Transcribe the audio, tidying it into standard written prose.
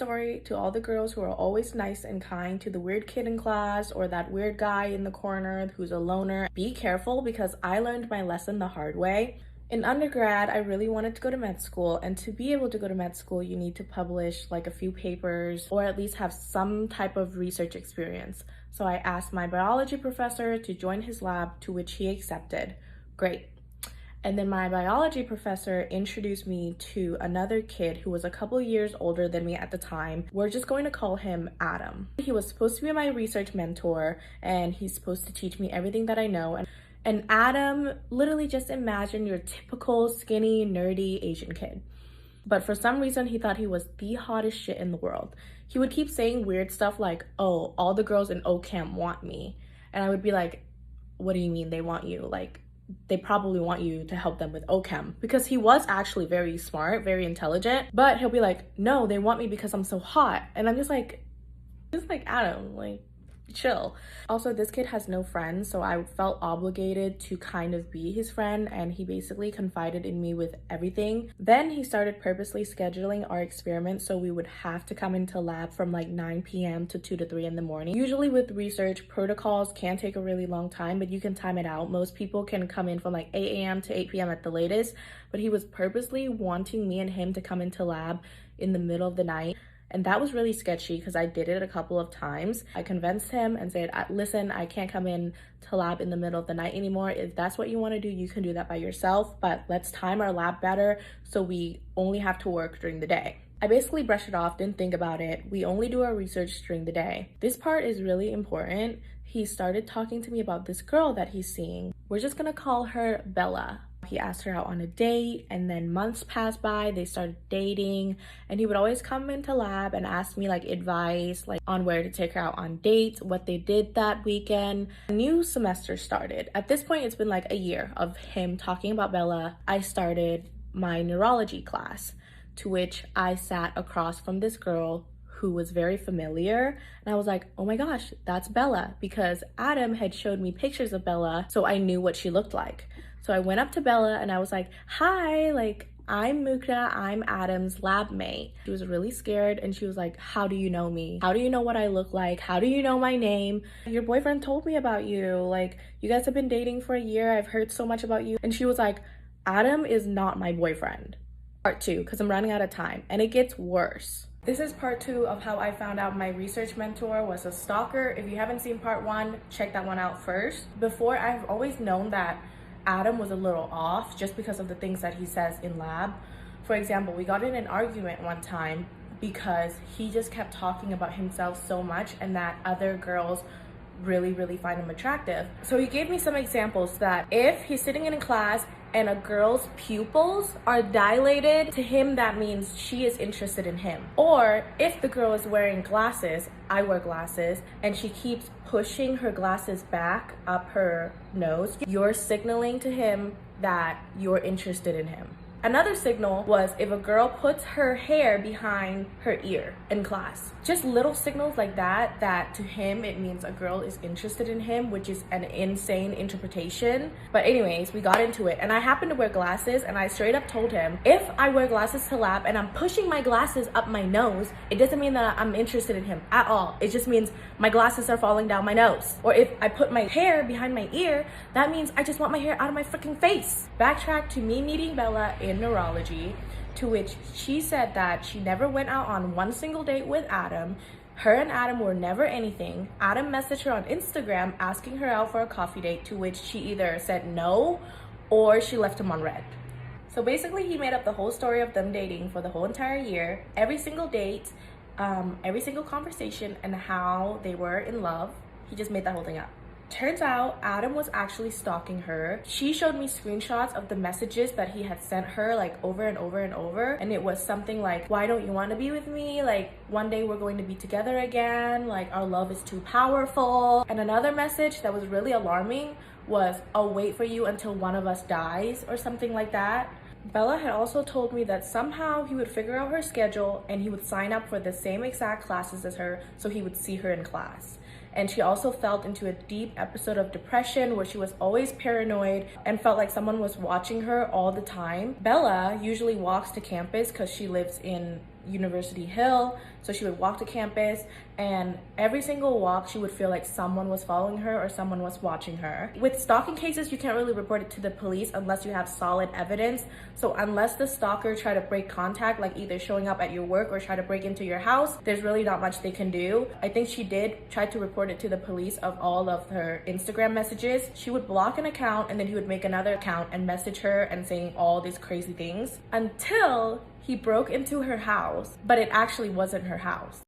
story to all the girls who are always nice and kind to the weird kid in class or that weird guy in the corner who's a loner. Be careful, because I learned my lesson the hard way. In undergrad, I really wanted to go to med school, and to be able to go to med school, you need to publish like a few papers or at least have some type of research experience. So I asked my biology professor to join his lab, to which he accepted. Great. And then my biology professor introduced me to another kid who was a couple years older than me at the time. We're just going to call him Adam. He was supposed to be my research mentor, and he's supposed to teach me everything that I know. And Adam, literally just imagine your typical skinny, nerdy Asian kid. But for some reason, he thought he was the hottest shit in the world. He would keep saying weird stuff like, oh, all the girls in OChem want me. And I would be like, what do you mean they want you? Like, they probably want you to help them with OChem, because he was actually very smart, very intelligent. But he'll be like, no, they want me because I'm so hot. And I'm just like Adam, like, chill. Also, this kid has no friends, so I felt obligated to kind of be his friend, and he basically confided in me with everything. Then he started purposely scheduling our experiments so we would have to come into lab from like 9 p.m. to 2 to 3 in the morning. Usually with research, protocols can take a really long time, but you can time it out. Most people can come in from like 8 a.m. to 8 p.m. at the latest, but he was purposely wanting me and him to come into lab in the middle of the night. And that was really sketchy because I did it a couple of times. I convinced him and said, listen, I can't come in to lab in the middle of the night anymore. If that's what you want to do, you can do that by yourself, but let's time our lab better so we only have to work during the day. I basically brushed it off, didn't think about it. We only do our research during the day. This part is really important. He started talking to me about this girl that he's seeing. We're just gonna call her Bella. He asked her out on a date, and then months passed by, they started dating, and he would always come into lab and ask me like advice, like on where to take her out on dates, what they did that weekend. A new semester started. At this point, it's been like a year of him talking about Bella. I started my neurology class, to which I sat across from this girl who was very familiar, and I was like, oh my gosh, that's Bella, because Adam had showed me pictures of Bella, so I knew what she looked like. So I went up to Bella and I was like, hi, like, I'm Mukta, I'm Adam's lab mate. She was really scared, and she was like, how do you know me? How do you know what I look like? How do you know my name? Your boyfriend told me about you. Like, you guys have been dating for a year. I've heard so much about you. And she was like, Adam is not my boyfriend. Part 2, because I'm running out of time, and it gets worse. This is part 2 of how I found out my research mentor was a stalker. If you haven't seen part 1, check that one out first. Before, I've always known that Adam was a little off just because of the things that he says in lab. For example, we got in an argument one time because he just kept talking about himself so much and that other girls really find him attractive. So he gave me some examples that if he's sitting in a class and a girl's pupils are dilated, to him that means she is interested in him. Or if the girl is wearing glasses, I wear glasses, and she keeps pushing her glasses back up her nose, you're signaling to him that you're interested in him. Another signal was if a girl puts her hair behind her ear in class. Just little signals like that, that to him it means a girl is interested in him, which is an insane interpretation. But anyways, we got into it, and I happened to wear glasses, and I straight up told him, if I wear glasses to lab and I'm pushing my glasses up my nose, it doesn't mean that I'm interested in him at all. It just means my glasses are falling down my nose. Or if I put my hair behind my ear, that means I just want my hair out of my freaking face. Backtrack to me meeting Bella in neurology, to which she said that she never went out on one single date with Adam. Her and Adam were never anything. Adam messaged her on Instagram asking her out for a coffee date, to which she either said no or she left him on red. So basically he made up the whole story of them dating for the whole entire year, every single date, every single conversation, and how they were in love. He just made that whole thing up. Turns out Adam was actually stalking her. She showed me screenshots of the messages that he had sent her like over and over and over, and it was something like, why don't you want to be with me? Like, one day we're going to be together again. Like, our love is too powerful. And another message that was really alarming was, I'll wait for you until one of us dies, or something like that. Bella had also told me that somehow he would figure out her schedule and he would sign up for the same exact classes as her, so he would see her in class. And she also fell into a deep episode of depression where she was always paranoid and felt like someone was watching her all the time. Bella usually walks to campus because she lives in University Hill. So she would walk to campus, and every single walk she would feel like someone was following her or someone was watching her. With stalking cases, you can't really report it to the police unless you have solid evidence. So unless the stalker try to break contact, like either showing up at your work or try to break into your house, there's really not much they can do. I think she did try to report it to the police of all of her Instagram messages. She would block an account and then he would make another account and message her and saying all these crazy things until he broke into her house, but it actually wasn't her house.